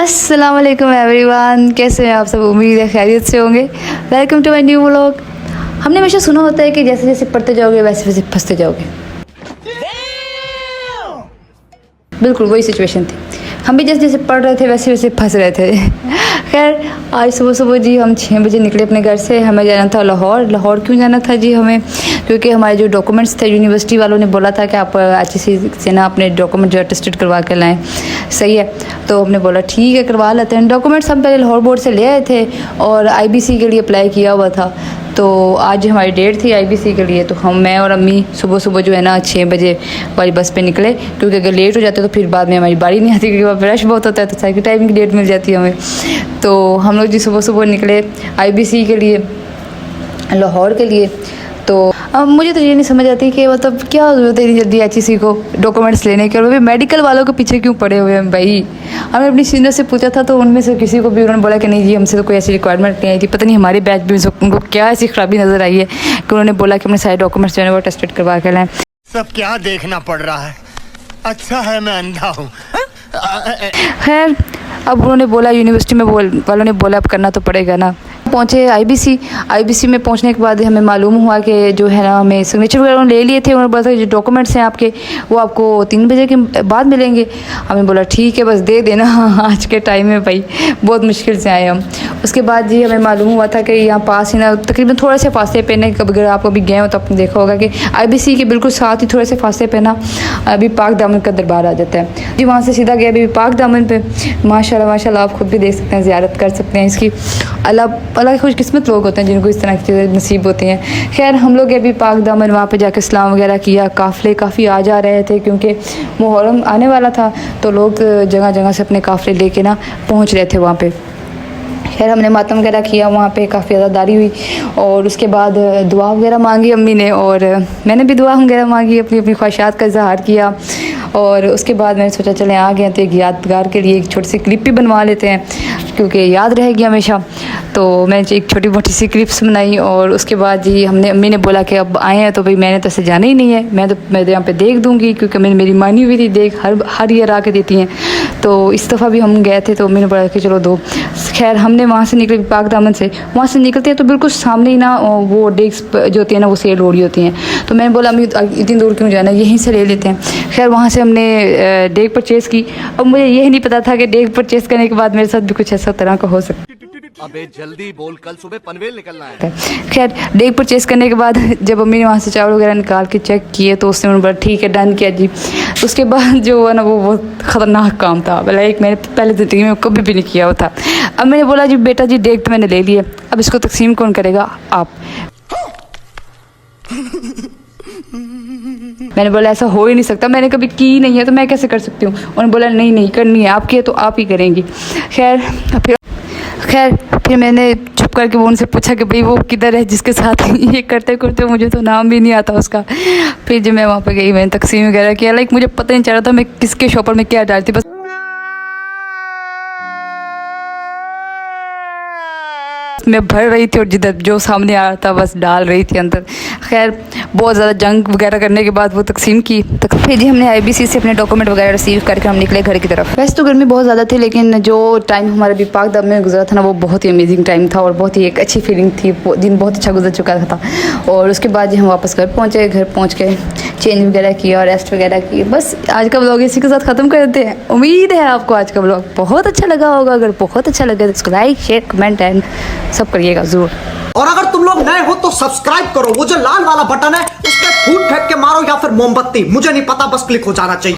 अस्सलाम वालेकुम एवरीवन, कैसे हैं आप सब। उम्मीद है खैरियत से होंगे। Welcome to my new vlog. हमने हमेशा सुना होता है कि जैसे जैसे पढ़ते जाओगे वैसे वैसे फंसते जाओगे। बिल्कुल वही सिचुएशन थी। हम भी जैसे जैसे पढ़ रहे थे वैसे वैसे फंस रहे थे। खैर आज सुबह सुबह जी हम 6 बजे निकले अपने घर से। हमें जाना था लाहौर। लाहौर क्यों जाना था जी हमें, क्योंकि हमारे जो डॉक्यूमेंट्स थे यूनिवर्सिटी वालों ने बोला था कि आप HEC से ना अपने डॉक्यूमेंट जो अटेस्टेड करवा के लाएँ। सही है, तो हमने बोला ठीक है करवा लेते हैं। डॉक्यूमेंट्स हम पहले लाहौर बोर्ड से ले आए थे और IBC के लिए अप्लाई किया हुआ था। तो आज हमारी डेट थी IBC के लिए, तो मैं और अम्मी सुबह सुबह जो है ना 6 बजे वाली बस पे निकले, क्योंकि अगर लेट हो जाते तो फिर बाद में हमारी बारी नहीं आती, क्योंकि वहाँ रश बहुत होता है तो साइकिल टाइम की डेट मिल जाती है हमें। तो हम लोग जी सुबह सुबह निकले IBC के लिए, लाहौर के लिए। तो अब मुझे तो ये नहीं समझ आती कि मतलब क्या जरूरत है इतनी जल्दी HEC को डॉक्यूमेंट्स लेने की, और वो भी मेडिकल वालों के पीछे क्यों पड़े हुए हैं भाई। हमने अपनी सीनियर से पूछा था तो उनमें से किसी को भी उन्होंने बोला कि नहीं जी हमसे तो कोई ऐसी रिक्वायरमेंट नहीं आई थी। पता नहीं हमारे बैच भी उनको क्या ऐसी खराबी नज़र आई है कि उन्होंने बोला कि अपने सारे डॉक्यूमेंट्स जो है वो टेस्टेड करवा के लाएँ। सब क्या देखना पड़ रहा है, अच्छा है मैं अंधा हूँ। खैर अब उन्होंने बोला यूनिवर्सिटी में वालों ने बोला अब करना तो पड़ेगा ना। पहुँचे IBC में पहुँचने के बाद हमें मालूम हुआ कि जो है ना हमें सिग्नेचर वगैरह ले लिए थे। उन्होंने बोला था जो डॉक्यूमेंट्स हैं आपके वो आपको 3 बजे के बाद मिलेंगे। हमें बोला ठीक है बस दे देना। आज के टाइम में भाई बहुत मुश्किल से आए हम। उसके बाद जी हमें मालूम हुआ था कि यहाँ पास ही ना तकरीबन थोड़े से फासले पे ना, अगर आप अभी गए हो तो आपने देखा होगा कि IBC के बिल्कुल साथ ही थोड़े से फासले पे ना अभी पाक दामन का दरबार आ जाता है जी। वहाँ से सीधा गया अभी पाक दामन पे। माशाल्लाह आप खुद भी देख सकते हैं, ज़ियारत कर सकते हैं इसकी। अल्लाह के खुशकिस्मत लोग होते हैं जिनको इस तरह की चीज़ें नसीब होती हैं। खैर हम लोग अभी पाक दामन वहाँ पे जाकर सलाम वगैरह किया। काफ़िले काफ़ी आ जा रहे थे क्योंकि मुहर्रम आने वाला था, तो लोग जगह जगह से अपने काफ़िले लेके ना पहुँच रहे थे वहाँ पे। खैर हमने मातम वगैरह किया वहाँ पे, काफ़ी ज़्यादादारी हुई और उसके बाद दुआ वगैरह मांगी अम्मी ने और मैंने भी दुआ वगैरह मांगी, अपनी अपनी ख्वाहिशात का इजहार किया। और उसके बाद मैंने सोचा चलें आ गए तो एक यादगार के लिए एक छोटी सी क्लिप भी बनवा लेते हैं क्योंकि याद रहेगी हमेशा। तो मैंने एक छोटी मोटी सी क्लिप्स बनाई और उसके बाद जी अम्मी ने बोला कि अब आए हैं तो भाई मैंने तो ऐसे जाना ही नहीं है, मैं यहाँ पे देख दूँगी, क्योंकि मेरी मानी हुई थी देख हर ईयर आके देती हैं। तो इस दफ़ा भी हम गए थे तो अम्मी ने बोला कि चलो दो। खैर हमने वहाँ से निकले पाक दामन से, वहाँ से निकलते हैं तो बिल्कुल सामने ही ना वो डेक्स जो होती है ना वो सेल हो रही होती हैं। तो मैंने बोला अम्मी इतनी दूर क्यों जाना, यहीं से ले लेते हैं। खैर वहाँ से हमने डेक परचेज़ की। अब मुझे यही नहीं पता था कि डेक परचेज़ करने के बाद मेरे साथ भी कुछ ऐसा तरह का हो सकता है। अबे जल्दी बोल, कल सुबह पनवेल निकलना है। खैर डेक परचेज़ करने के बाद जब अम्मी ने वहाँ से चावल वगैरह निकाल के चेक किए तो उसने बोला ठीक है डन किया जी। उसके बाद जो हुआ ना वो बहुत ख़तरनाक काम था, लाइक मैंने पहले ज़िंदगी में कभी भी नहीं किया हुआ था। अब मैंने बोला जी बेटा जी डेक तो मैंने ले लिया, अब इसको तकसीम कौन करेगा, आप। मैंने बोला ऐसा हो ही नहीं सकता, मैंने कभी की नहीं है तो मैं कैसे कर सकती हूँ। उन्होंने बोला नहीं करनी है, आपकी है तो आप ही करेंगी। खैर फिर मैंने चुप करके वो उनसे पूछा कि भाई वो किधर है जिसके साथ ये करते करते मुझे तो नाम भी नहीं आता उसका। फिर जब मैं वहाँ पे गई मैंने तकसीम वगैरह किया, लाइक मुझे पता नहीं चल रहा था मैं किसके शॉपर में क्या डालती, बस मैं भर रही थी और जिधर जो सामने आ रहा था बस डाल रही थी अंदर। खैर बहुत ज़्यादा जंग वगैरह करने के बाद वो तकसीम की। फिर जी हमने IBC से अपने डॉक्यूमेंट वगैरह रिसीव करके हम निकले घर की तरफ। वैसे तो गर्मी बहुत ज़्यादा थी लेकिन जो टाइम हमारे भी पाक दामन में गुजरा था ना वो बहुत ही अमेजिंग टाइम था और बहुत ही एक अच्छी फीलिंग थी। दिन बहुत अच्छा गुजर चुका था। और उसके बाद जी हम वापस घर पहुँचे। घर पहुँच के चेंज वगैरह किया और रेस्ट वगैरह की। बस आज का व्लॉग इसी के साथ ख़त्म कर देते हैं। उम्मीद है आपको आज का व्लॉग बहुत अच्छा लगा होगा। अगर बहुत अच्छा लगा तो इसको लाइक शेयर कमेंट एंड सब करिएगा ज़रूर। और अगर तुम लोग नए हो तो सब्सक्राइब करो, वो जो लाल वाला बटन है उस पर फूट फेंक के मारो या फिर मोमबत्ती, मुझे नहीं पता, बस क्लिक हो जाना चाहिए।